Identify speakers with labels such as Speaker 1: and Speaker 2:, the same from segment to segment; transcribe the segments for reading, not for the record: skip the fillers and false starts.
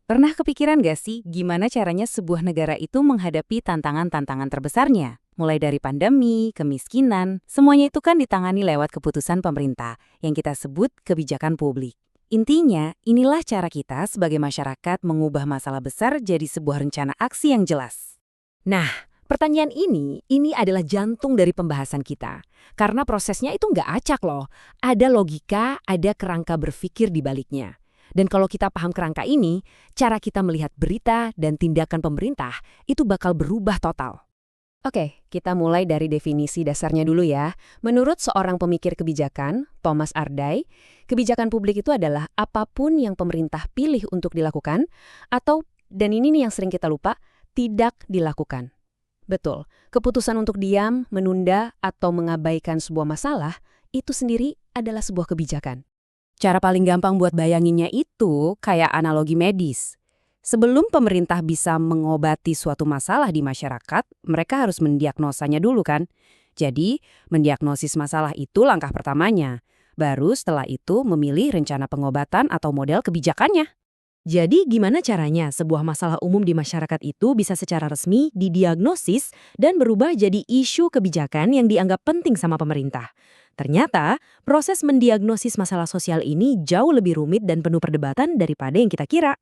Speaker 1: Pernah kepikiran gak sih gimana caranya sebuah negara itu menghadapi tantangan-tantangan terbesarnya? Mulai dari pandemi, kemiskinan, semuanya itu kan ditangani lewat keputusan pemerintah yang kita sebut kebijakan publik. Intinya, inilah cara kita sebagai masyarakat mengubah masalah besar jadi sebuah rencana aksi yang jelas.
Speaker 2: Nah, pertanyaan ini adalah jantung dari pembahasan kita. Karena prosesnya itu nggak acak loh. Ada logika, ada kerangka berpikir di baliknya. Dan kalau kita paham kerangka ini, cara kita melihat berita dan tindakan pemerintah itu bakal berubah total. Oke, kita mulai dari definisi dasarnya dulu ya. Menurut seorang pemikir kebijakan, Thomas Ardai, kebijakan publik itu adalah apapun yang pemerintah pilih untuk dilakukan, atau, dan ini nih yang sering kita lupa, tidak dilakukan. Betul, keputusan untuk diam, menunda, atau mengabaikan sebuah masalah, itu sendiri adalah sebuah kebijakan.
Speaker 1: Cara paling gampang buat bayanginnya itu kayak analogi medis. Sebelum pemerintah bisa mengobati suatu masalah di masyarakat, mereka harus mendiagnosanya dulu kan? Jadi, mendiagnosis masalah itu langkah pertamanya. Baru setelah itu memilih rencana pengobatan atau model kebijakannya.
Speaker 2: Jadi gimana caranya sebuah masalah umum di masyarakat itu bisa secara resmi didiagnosis dan berubah jadi isu kebijakan yang dianggap penting sama pemerintah? Ternyata, proses mendiagnosis masalah sosial ini jauh lebih rumit dan penuh perdebatan daripada yang kita kira.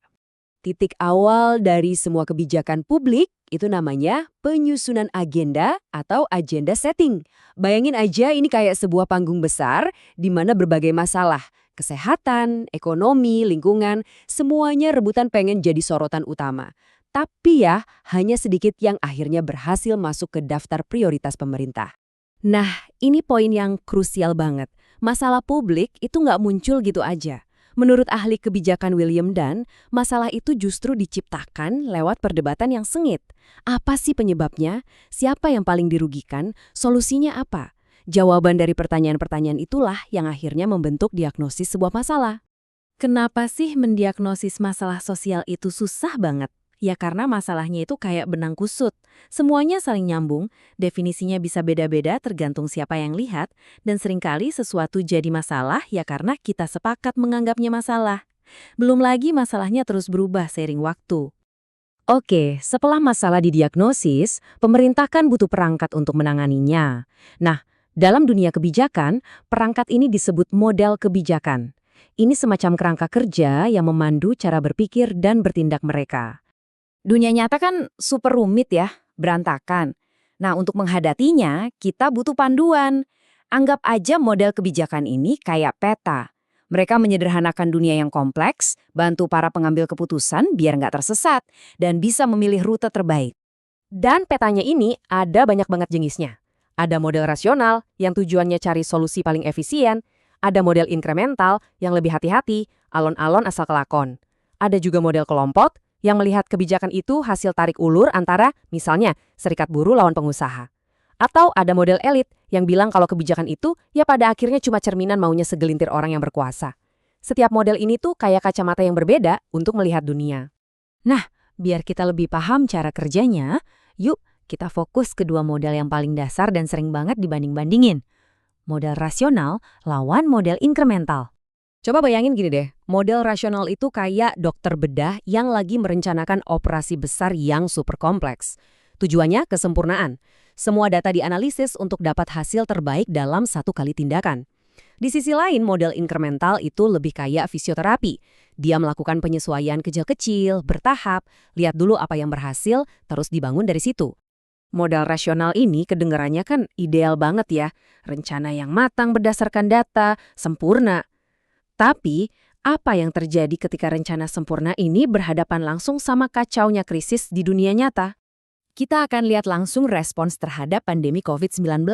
Speaker 2: Titik awal dari semua kebijakan publik itu namanya penyusunan agenda atau agenda setting. Bayangin aja ini kayak sebuah panggung besar di mana berbagai masalah, kesehatan, ekonomi, lingkungan, semuanya rebutan pengen jadi sorotan utama. Tapi ya, hanya sedikit yang akhirnya berhasil masuk ke daftar prioritas pemerintah. Nah, ini poin yang krusial banget. Masalah publik itu nggak muncul gitu aja. Menurut ahli kebijakan William Dunn, masalah itu justru diciptakan lewat perdebatan yang sengit. Apa sih penyebabnya? Siapa yang paling dirugikan? Solusinya apa? Jawaban dari pertanyaan-pertanyaan itulah yang akhirnya membentuk diagnosis sebuah masalah.
Speaker 1: Kenapa sih mendiagnosis masalah sosial itu susah banget? Ya karena masalahnya itu kayak benang kusut. Semuanya saling nyambung, definisinya bisa beda-beda tergantung siapa yang lihat, dan seringkali sesuatu jadi masalah ya karena kita sepakat menganggapnya masalah. Belum lagi masalahnya terus berubah seiring waktu.
Speaker 2: Oke, setelah masalah didiagnosis, pemerintah kan butuh perangkat untuk menanganinya. Nah, dalam dunia kebijakan, perangkat ini disebut model kebijakan. Ini semacam kerangka kerja yang memandu cara berpikir dan bertindak mereka.
Speaker 1: Dunia nyata kan super rumit ya, berantakan. Nah, untuk menghadapinya, kita butuh panduan. Anggap aja model kebijakan ini kayak peta. Mereka menyederhanakan dunia yang kompleks, bantu para pengambil keputusan biar nggak tersesat, dan bisa memilih rute terbaik.
Speaker 2: Dan petanya ini ada banyak banget jenisnya. Ada model rasional yang tujuannya cari solusi paling efisien, ada model inkremental yang lebih hati-hati, alon-alon asal kelakon. Ada juga model kelompok yang melihat kebijakan itu hasil tarik ulur antara, misalnya, serikat buruh lawan pengusaha. Atau ada model elit yang bilang kalau kebijakan itu ya pada akhirnya cuma cerminan maunya segelintir orang yang berkuasa. Setiap model ini tuh kayak kacamata yang berbeda untuk melihat dunia.
Speaker 1: Nah, biar kita lebih paham cara kerjanya, yuk kita fokus ke dua model yang paling dasar dan sering banget dibanding-bandingin. Model rasional lawan model inkremental.
Speaker 2: Coba bayangin gini deh, model rasional itu kayak dokter bedah yang lagi merencanakan operasi besar yang super kompleks. Tujuannya kesempurnaan. Semua data dianalisis untuk dapat hasil terbaik dalam satu kali tindakan. Di sisi lain, model inkremental itu lebih kayak fisioterapi. Dia melakukan penyesuaian kecil-kecil, bertahap, lihat dulu apa yang berhasil, terus dibangun dari situ. Model rasional ini kedengarannya kan ideal banget ya. Rencana yang matang berdasarkan data, sempurna. Tapi, apa yang terjadi ketika rencana sempurna ini berhadapan langsung sama kacaunya krisis di dunia nyata? Kita akan lihat langsung respons terhadap pandemi COVID-19.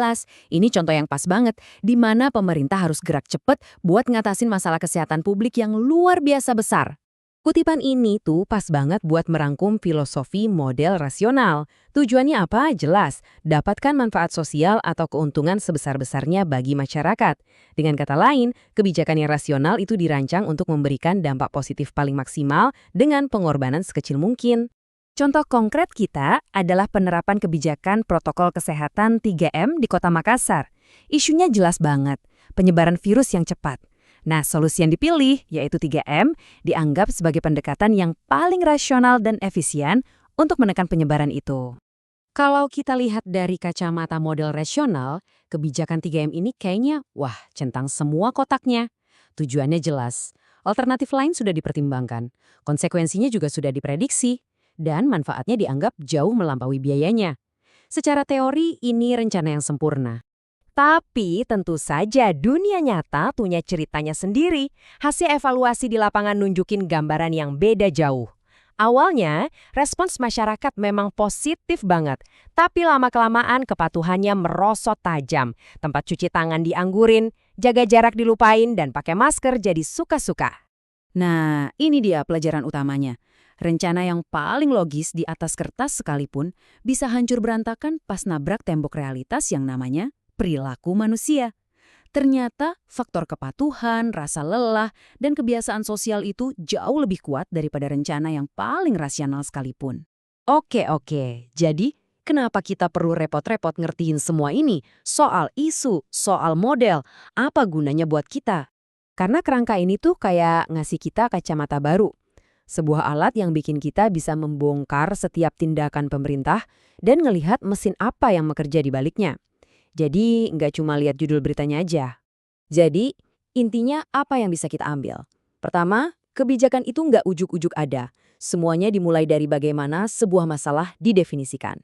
Speaker 2: Ini contoh yang pas banget, di mana pemerintah harus gerak cepat buat ngatasin masalah kesehatan publik yang luar biasa besar. Kutipan ini tuh pas banget buat merangkum filosofi model rasional. Tujuannya apa? Jelas, dapatkan manfaat sosial atau keuntungan sebesar-besarnya bagi masyarakat. Dengan kata lain, kebijakan yang rasional itu dirancang untuk memberikan dampak positif paling maksimal dengan pengorbanan sekecil mungkin. Contoh konkret kita adalah penerapan kebijakan protokol kesehatan 3M di Kota Makassar. Isunya jelas banget, penyebaran virus yang cepat.
Speaker 1: Nah, solusi yang dipilih, yaitu 3M, dianggap sebagai pendekatan yang paling rasional dan efisien untuk menekan penyebaran itu. Kalau kita lihat dari kacamata model rasional, kebijakan 3M ini kayaknya, wah, centang semua kotaknya. Tujuannya jelas. Alternatif lain sudah dipertimbangkan. Konsekuensinya juga sudah diprediksi. Dan manfaatnya dianggap jauh melampaui biayanya. Secara teori, ini rencana yang sempurna.
Speaker 2: Tapi tentu saja dunia nyata punya ceritanya sendiri. Hasil evaluasi di lapangan nunjukin gambaran yang beda jauh. Awalnya, respons masyarakat memang positif banget. Tapi lama-kelamaan kepatuhannya merosot tajam. Tempat cuci tangan dianggurin, jaga jarak dilupain, dan pakai masker jadi suka-suka.
Speaker 1: Nah, ini dia pelajaran utamanya. Rencana yang paling logis di atas kertas sekalipun bisa hancur berantakan pas nabrak tembok realitas yang namanya perilaku manusia. Ternyata faktor kepatuhan, rasa lelah, dan kebiasaan sosial itu jauh lebih kuat daripada rencana yang paling rasional sekalipun. Oke. Jadi, kenapa kita perlu repot-repot ngertiin semua ini? Soal isu, soal model, apa gunanya buat kita?
Speaker 2: Karena kerangka ini tuh kayak ngasih kita kacamata baru. Sebuah alat yang bikin kita bisa membongkar setiap tindakan pemerintah dan ngelihat mesin apa yang bekerja di baliknya. Jadi, nggak cuma lihat judul beritanya aja.
Speaker 1: Jadi, intinya apa yang bisa kita ambil? Pertama, kebijakan itu nggak ujuk-ujuk ada. Semuanya dimulai dari bagaimana sebuah masalah didefinisikan.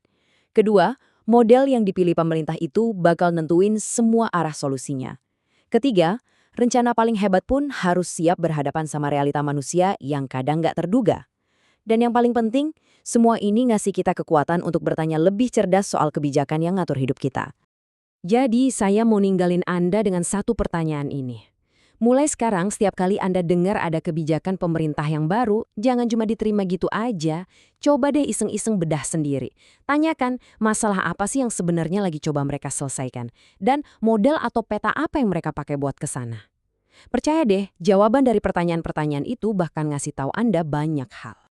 Speaker 1: Kedua, model yang dipilih pemerintah itu bakal nentuin semua arah solusinya. Ketiga, rencana paling hebat pun harus siap berhadapan sama realita manusia yang kadang nggak terduga. Dan yang paling penting, semua ini ngasih kita kekuatan untuk bertanya lebih cerdas soal kebijakan yang ngatur hidup kita. Jadi, saya mau ninggalin Anda dengan satu pertanyaan ini. Mulai sekarang, setiap kali Anda dengar ada kebijakan pemerintah yang baru, jangan cuma diterima gitu aja. Coba deh iseng-iseng bedah sendiri. Tanyakan, masalah apa sih yang sebenarnya lagi coba mereka selesaikan? Dan model atau peta apa yang mereka pakai buat ke sana? Percaya deh, jawaban dari pertanyaan-pertanyaan itu bahkan ngasih tahu Anda banyak hal.